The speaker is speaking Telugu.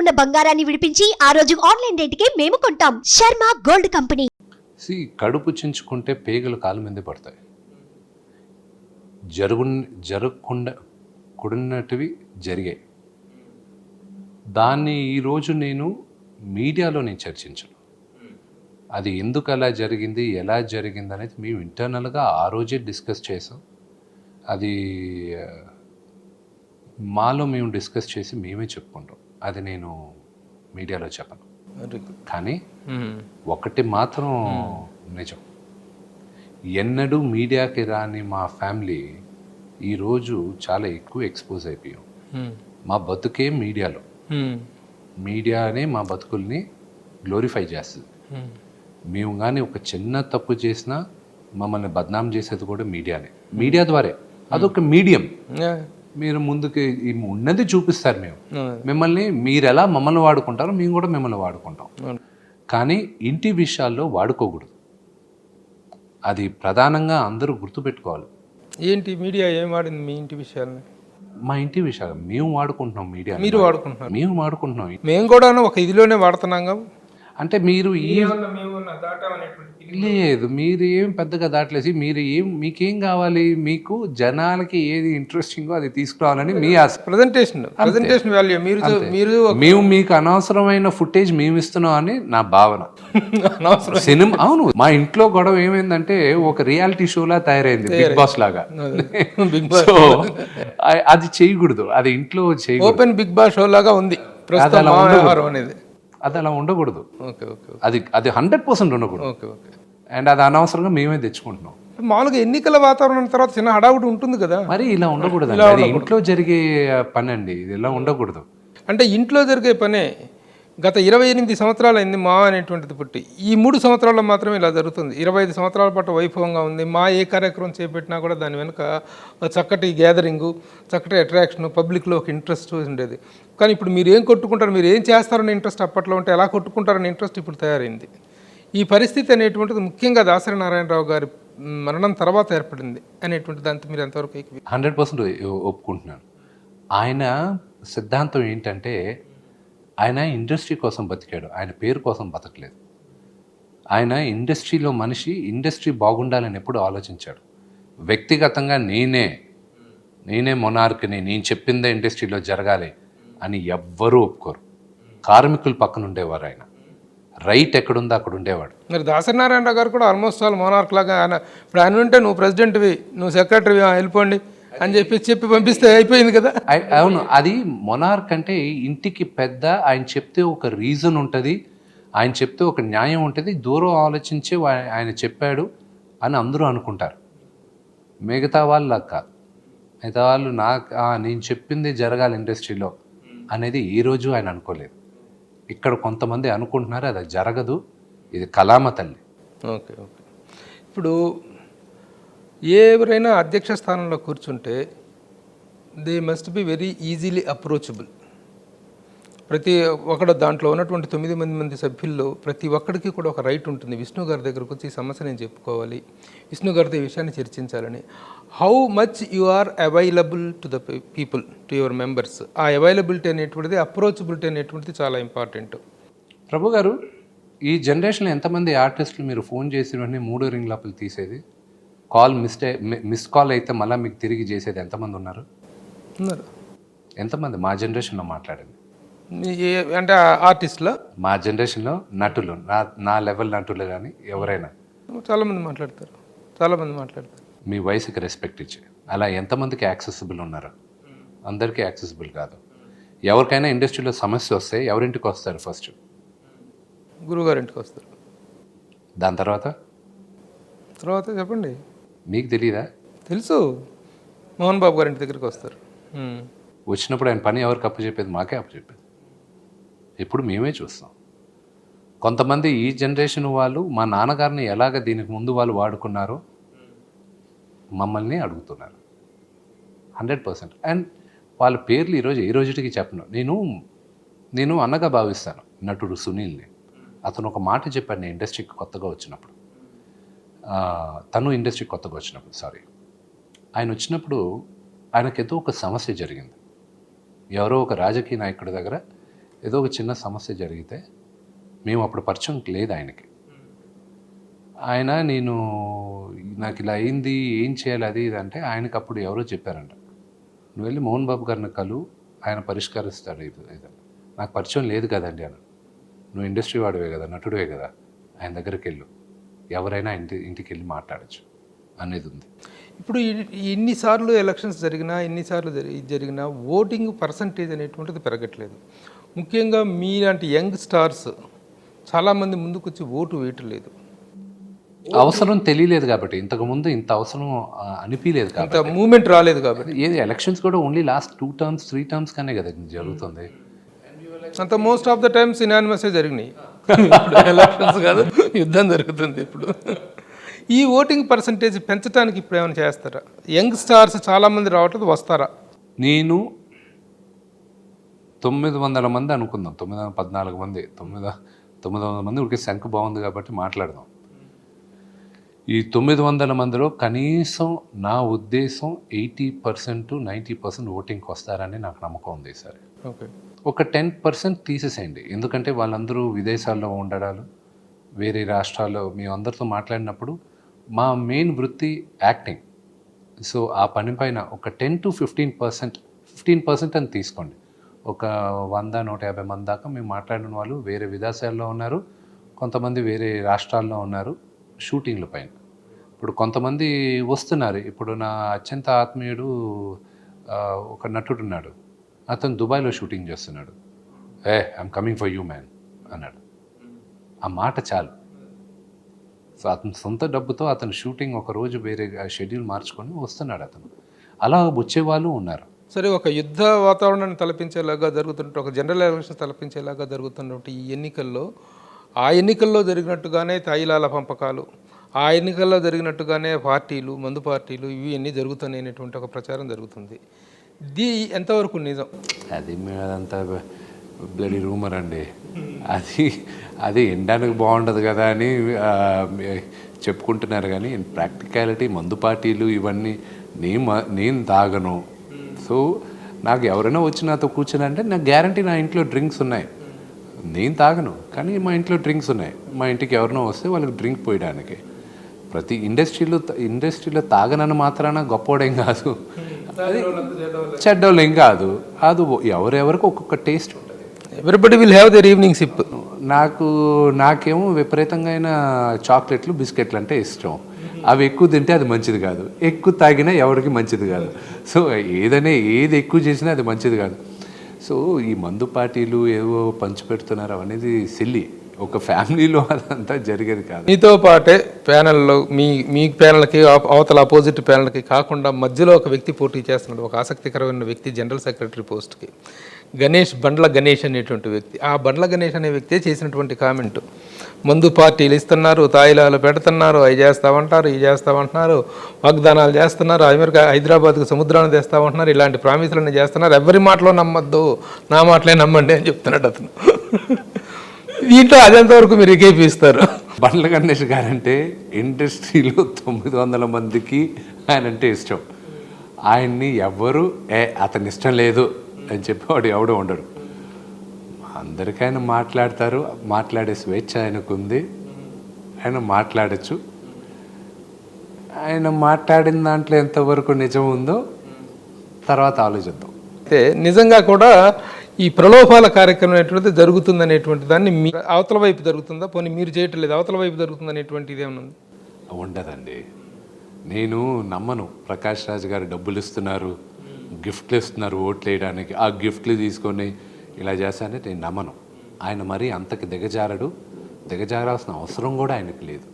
ఉన్న బంగారాన్ని విడిపించి ఆ రోజు ఆన్లైన్ రేటుకే మేము కొంటాం. Sharma gold company. కడుపు చించుకుంటే పేగలు కాలు మీద పడతాయి. జరగకుండా కూడినటివి జరిగాయి. దాన్ని ఈరోజు నేను మీడియాలో చర్చించను. అది ఎందుకు అలా జరిగింది, ఎలా జరిగింది అనేది మేము ఇంటర్నల్గా ఆ రోజే డిస్కస్ చేసాం. అది మాలో మేము డిస్కస్ చేసి మేమే చెప్పుకుంటాం. అది నేను మీడియాలో చెప్పను. కానీ ఒకటి మాత్రం నిజం, ఎన్నడూ మీడియాకి రాని మా ఫ్యామిలీ ఈరోజు చాలా ఎక్కువ ఎక్స్పోజ్ అయిపోయాం. మా బతుకే మీడియానే మా బతుకుల్ని గ్లోరిఫై చేస్తుంది. మేము కానీ ఒక చిన్న తప్పు చేసినా మమ్మల్ని బద్నాం చేసేది కూడా మీడియానే. మీడియా ద్వారా అదొక మీడియం. మీరు ముందుకి ఉన్నది చూపిస్తారు. మిమ్మల్ని మీరు ఎలా మమ్మల్ని వాడుకుంటారో మేము కూడా మిమ్మల్ని వాడుకుంటాం. కానీ ఇంటి విషయాల్లో వాడుకోకూడదు. అది ప్రధానంగా అందరూ గుర్తుపెట్టుకోవాలి. ఏంటి మీడియా ఏం వాడింది మీ ఇంటి విషయాలని? మా ఇంటి విషయాలు మేము వాడుకుంటున్నాం. మీడియా మీరు వాడుకుంటున్నారు, మేము వాడుకుంటున్నాం. మేము కూడా ఒక ఇదిలోనే వాడుతున్నాం. అంటే మీరు లేదు, మీరు ఏం పెద్దగా దాటలేసి మీకేం కావాలి, మీకు జనాలకి ఏది ఇంట్రెస్టింగో అది తీసుకురావాలని మీ ప్రెజెంటేషన్ వాల్యూ. మేము మీకు అనవసరమైన ఫుటేజ్ మేము ఇస్తున్నాం అని నా భావన. సినిమా అవును, మా ఇంట్లో గొడవ ఏమైందంటే ఒక రియాలిటీ షోలా తయారైంది, బిగ్ బాస్ లాగా. సో అది చేయకూడదు, అది ఇంట్లో చేయకూడదు. ఓపెన్ బిగ్ బాస్ షో లాగా ఉంది అనేది. అది అలా ఉండకూడదు. అది 100% ఉండకూడదు. అండ్ అది అనవసరంగా మేమే తెచ్చుకుంటున్నాం. మామూలుగా ఎన్నికల వాతావరణం తర్వాత చిన్న హడావుడి ఉంటుంది కదా, మరి ఇలా ఉండకూడదు. అది ఇంట్లో జరిగే పని అండి, ఇది ఇలా ఉండకూడదు. అంటే ఇంట్లో జరిగే పనే. గత 28 సంవత్సరాలు అయింది మా అనేటువంటిది పుట్టి. ఈ 3 సంవత్సరాల్లో మాత్రమే ఇలా జరుగుతుంది. 25 సంవత్సరాల పాటు వైభవంగా ఉంది. మా ఏ కార్యక్రమం చేపట్టినా కూడా దాని వెనుక చక్కటి గ్యాదరింగు, చక్కటి అట్రాక్షన్, పబ్లిక్లో ఒక ఇంట్రెస్ట్ ఉండేది. కానీ ఇప్పుడు మీరు ఏం కొట్టుకుంటారు, మీరు ఏం చేస్తారనే ఇంట్రెస్ట్ అప్పట్లో ఉంటే ఎలా కొట్టుకుంటారనే ఇంట్రెస్ట్ ఇప్పుడు తయారైంది. ఈ పరిస్థితి అనేటువంటిది ముఖ్యంగా దాసరి నారాయణరావు గారి మరణం తర్వాత ఏర్పడింది అనేటువంటి దాంతో మీరు ఎంతవరకు 100% ఒప్పుకుంటున్నాను. ఆయన సిద్ధాంతం ఏంటంటే, ఆయన ఇండస్ట్రీ కోసం బతికాడు, ఆయన పేరు కోసం బతకలేదు. ఆయన ఇండస్ట్రీలో మనిషి, ఇండస్ట్రీ బాగుండాలని ఎప్పుడు ఆలోచించాడు. వ్యక్తిగతంగా నేనే మొనార్క్ని, నేను చెప్పిందే ఇండస్ట్రీలో జరగాలి అని ఎవ్వరూ ఒప్పుకోరు. కార్మికులు పక్కన ఉండేవారు. ఆయన రైట్ ఎక్కడుందో అక్కడ ఉండేవాడు. మరి దాసరి నారాయణరావు గారు కూడా ఆల్మోస్ట్ ఆల్ మోనార్క్ లాగా. ఇప్పుడు ఆయన ఉంటే నువ్వు ప్రెసిడెంట్వి, నువ్వు సెక్రటరీవి, వెళ్ళిపోండి అని చెప్పి పంపిస్తే అయిపోయింది కదా. అవును, అది మొనార్క్ అంటే ఇంటికి పెద్ద. ఆయన చెప్తే ఒక రీజన్ ఉంటుంది, ఆయన చెప్తే ఒక న్యాయం ఉంటుంది. దూరం ఆలోచించి ఆయన చెప్పాడు అని అందరూ అనుకుంటారు. మిగతా వాళ్ళు కాదు. మిగతా వాళ్ళు నేను చెప్పింది జరగాలి ఇండస్ట్రీలో అనేది ఈ రోజు ఆయన అనుకోలేదు. ఇక్కడ కొంతమంది అనుకుంటున్నారు అది జరగదు, ఇది కళామ తల్లి. ఓకే. ఇప్పుడు ఎవరైనా అధ్యక్ష స్థానంలో కూర్చుంటే they must be very easily approachable. ప్రతి ఒక్కడు దాంట్లో ఉన్నటువంటి 9 మంది సభ్యుల్లో ప్రతి ఒక్కడికి కూడా ఒక రైట్ ఉంటుంది. విష్ణు గారి దగ్గరకు వచ్చి ఈ సమస్య నేను చెప్పుకోవాలి, విష్ణు గారితో ఈ విషయాన్ని చర్చించాలని. How much you are available to the people, to your members. ఆ అవైలబిలిటీ అనేటువంటిది, అప్రోచబిలిటీ అనేటువంటిది చాలా ఇంపార్టెంట్. ప్రభు గారు, ఈ జనరేషన్లో ఎంతమంది ఆర్టిస్టులు మీరు ఫోన్ చేసిన వెంటనే 3 రింగ్ లోపల తీసేది, కాల్ మిస్ కాల్ అయితే మళ్ళీ మీకు తిరిగి చేసేది ఎంతమంది ఉన్నారు? ఎంతమంది మా జనరేషన్లో మాట్లాడింది? అంటే ఆర్టిస్టులో, మా జనరేషన్లో నటులు, నా లెవెల్ నటులు కానీ ఎవరైనా చాలామంది మాట్లాడతారు. మీ వయసుకి రెస్పెక్ట్ ఇచ్చి అలా ఎంతమందికి యాక్సెసిబుల్ ఉన్నారు? అందరికీ యాక్సెసిబుల్ కాదు. ఎవరికైనా ఇండస్ట్రీలో సమస్య వస్తే ఎవరింటికి వస్తారు? ఫస్ట్ గురువుగారింటికి వస్తారు. దాని తర్వాత చెప్పండి, మీకు తెలియదా? తెలుసు, మోహన్ బాబు గారి ఇంటి దగ్గరికి వస్తారు. వచ్చినప్పుడు ఆయన పని ఎవరికి అప్పచెప్పేది? మాకే అప్పచెప్పేది. ఇప్పుడు మేమే చూస్తాం. కొంతమంది ఈ జనరేషన్ వాళ్ళు మా నాన్నగారిని ఎలాగ దీనికి ముందు వాళ్ళు వాడుకున్నారో మమ్మల్ని అడుగుతున్నారు 100%. అండ్ వాళ్ళ పేర్లు ఈ రోజుకి చెప్పను. నేను అన్నగా భావిస్తాను నటుడు సునీల్ని. అతను ఒక మాట చెప్పాడు నేను ఇండస్ట్రీకి కొత్తగా వచ్చినప్పుడు. ఆయన వచ్చినప్పుడు ఆయనకేదో ఒక సమస్య జరిగింది. ఎవరో ఒక రాజకీయ నాయకుడి దగ్గర ఏదో ఒక చిన్న సమస్య జరిగితే మేము అప్పుడు పరిచయం లేదు ఆయనకి. ఆయన నాకు ఇలా అయింది, ఏం చేయాలి అది ఇది అంటే ఆయనకు అప్పుడు ఎవరో చెప్పారంట, నువ్వు వెళ్ళి మోహన్ బాబు గారిని కలు, ఆయన పరిష్కరిస్తాడు ఇది. నాకు పరిచయం లేదు కదండి అని. నువ్వు ఇండస్ట్రీ వాడివే కదా, నటుడివే కదా, ఆయన దగ్గరికి వెళ్ళు, ఎవరైనా ఇంటికి వెళ్ళి మాట్లాడచ్చు అనేది ఉంది. ఇప్పుడు ఎన్నిసార్లు ఎలక్షన్స్ జరిగినా, జరిగినా ఓటింగ్ పర్సంటేజ్ అనేటువంటిది పెరగట్లేదు. ముఖ్యంగా మీలాంటి యంగ్ స్టార్స్ చాలామంది ముందుకు వచ్చి ఓటు వేయటం లేదు. అవసరం తెలియలేదు కాబట్టి, ఇంతకుముందు ఇంత అవసరం అనిపించలేదు అంత కాబట్టి, మూమెంట్ రాలేదు కాబట్టి. ఏది ఎలక్షన్స్ కూడా ఓన్లీ లాస్ట్ 2 terms 3 terms కానీ కదా జరుగుతుంది. అంత మోస్ట్ ఆఫ్ ద టైమ్స్ ఇనానిమసే జరిగినాయి. ఎలక్షన్స్ కాదు, యుద్ధం జరుగుతుంది ఇప్పుడు. ఈ ఓటింగ్ పర్సంటేజ్ పెంచడానికి ఇప్పుడు ఏమైనా చేస్తారా? యంగ్ స్టార్స్ చాలామంది రావట్లేదు, వస్తారా? నేను 900 మంది అనుకుందాం, 914 మంది, 900 మంది ఉడికే సంఖ్య బాగుంది కాబట్టి మాట్లాడదాం. ఈ 900 మందిలో కనీసం నా ఉద్దేశం 80% 90% ఓటింగ్కి వస్తారని నాకు నమ్మకం ఉంది ఈసారి. ఓకే, ఒక 10% తీసేసేయండి, ఎందుకంటే వాళ్ళందరూ విదేశాల్లో ఉండడాలు, వేరే రాష్ట్రాల్లో మేము అందరితో మాట్లాడినప్పుడు మా మెయిన్ వృత్తి యాక్టింగ్. సో ఆ పని పైన ఒక 10 to 15% అని తీసుకోండి. ఒక 100-150 మంది దాకా మేము మాట్లాడిన వాళ్ళు వేరే విదేశాల్లో ఉన్నారు, కొంతమంది వేరే రాష్ట్రాల్లో ఉన్నారు షూటింగ్ల పైన. ఇప్పుడు కొంతమంది వస్తున్నారు. ఇప్పుడు నా అత్యంత ఆత్మీయుడు ఒక నటుడు ఉన్నాడు, అతను దుబాయ్లో షూటింగ్ చేస్తున్నాడు. I'm coming for you man అన్నాడు. ఆ మాట చాలు. సో అతను సొంత డబ్బుతో అతను షూటింగ్ ఒక రోజు వేరే షెడ్యూల్ మార్చుకొని వస్తున్నాడు అతను. అలా వచ్చేవాళ్ళు ఉన్నారు. సరే, ఒక యుద్ధ వాతావరణాన్ని తలపించేలాగా జరుగుతుంటే, ఒక జనరల్ ఎలక్షన్స్ తలపించేలాగా జరుగుతున్నటువంటి ఈ ఎన్నికల్లో, ఆ ఎన్నికల్లో జరిగినట్టుగానే తైలాల పంపకాలు, ఆ ఎన్నికల్లో జరిగినట్టుగానే పార్టీలు, మందు పార్టీలు, ఇవి అన్నీ జరుగుతున్నాయి అనేటువంటి ఒక ప్రచారం జరుగుతుంది. ఇది ఎంతవరకు నిజం? అది అదంతా బ్లడీ రూమర్ అండి. అది ఎండడానికి బాగుండదు కదా అని చెప్పుకుంటున్నారు, కానీ ప్రాక్టికాలిటీ మందు పార్టీలు ఇవన్నీ నేను తాగను. సో నాకు ఎవరైనా వచ్చి నాతో కూర్చుని నాకు గ్యారంటీ నా ఇంట్లో డ్రింక్స్ ఉన్నాయి. నేను తాగను, కానీ మా ఇంట్లో డ్రింక్స్ ఉన్నాయి. మా ఇంటికి ఎవరైనా వస్తే వాళ్ళకి డ్రింక్ పోయడానికి. ప్రతి ఇండస్ట్రీలో తాగనని మాత్రాన గొప్పోడేం కాదు, చెడ్డోళ్ళు ఏం కాదు. అది ఎవరెవరికి ఒక్కొక్క టేస్ట్ ఉంటుంది. Everybody will have their evening SIP. నాకేమో విపరీతంగా చాక్లెట్లు, బిస్కెట్లు అంటే ఇష్టం. అవి ఎక్కువ తింటే అది మంచిది కాదు, ఎక్కువ తాగినా ఎవరికి మంచిది కాదు. సో ఏది ఎక్కువ చేసినా అది మంచిది కాదు. సో ఈ మందు పార్టీలు ఏవో పంచిపెడుతున్నారు అనేది సిల్లి. ఒక ఫ్యామిలీలో అదంతా జరిగేది కాదు. మీతో పాటే ప్యానెల్లో మీ ప్యానెల్కి అవతల అపోజిట్ ప్యానెల్కి కాకుండా మధ్యలో ఒక వ్యక్తి పోటీ చేస్తున్నాడు, ఒక ఆసక్తికరమైన వ్యక్తి, జనరల్ సెక్రటరీ పోస్ట్కి. బండ్ల గణేష్ అనేటువంటి వ్యక్తి. ఆ బండ్ల గణేష్ అనే వ్యక్తే చేసినటువంటి కామెంట్, మందు పార్టీలు ఇస్తున్నారు, తాయిలాలు పెడుతున్నారు, అవి చేస్తామంటారు, ఇవి చేస్తామంటున్నారు, వాగ్దానాలు చేస్తున్నారు, హైదరాబాద్కు సముద్రాన్ని తెస్తామంటున్నారు, ఇలాంటి ప్రామిసులన్నీ చేస్తున్నారు, ఎవరి మాటలో నమ్మద్దు, నా మాటలే నమ్మండి అని చెప్తున్నాడు అతను. దీంట్లో అదెంతవరకు మీరు ఏకీపిస్తారు? బండ్ల గణేష్ గారంటే ఇండస్ట్రీలో 900 మందికి ఆయన అంటే ఇష్టం. ఆయన్ని ఎవ్వరు అతని ఇష్టం లేదు అని చెప్పేవాడు ఎవడో ఉండడు. అందరికైనా మాట్లాడతారు, మాట్లాడే స్వేచ్ఛ ఆయనకుంది, ఆయన మాట్లాడచ్చు. ఆయన మాట్లాడిన దాంట్లో ఎంతవరకు నిజం ఉందో తర్వాత ఆలోచిద్దాం. అయితే నిజంగా కూడా ఈ ప్రలోభాల కార్యక్రమం అనేటువంటిది జరుగుతుందనేటువంటి దాన్ని మీ అవతల వైపు జరుగుతుందా, పోనీ మీరు చేయటం లేదు, అవతల వైపు జరుగుతుందనేటువంటిది ఏమన్నా ఉంది? ఉండదండి. నేను నమ్మను. ప్రకాష్ రాజ్ గారు డబ్బులు ఇస్తున్నారు, గిఫ్ట్లు ఇస్తున్నారు ఓట్లు వేయడానికి, ఆ గిఫ్ట్లు తీసుకొని ఇలా చేస్తానని నేను నమ్మను. ఆయన మరీ అంతకి దిగజారాల్సిన అవసరం కూడా ఆయనకు లేదు.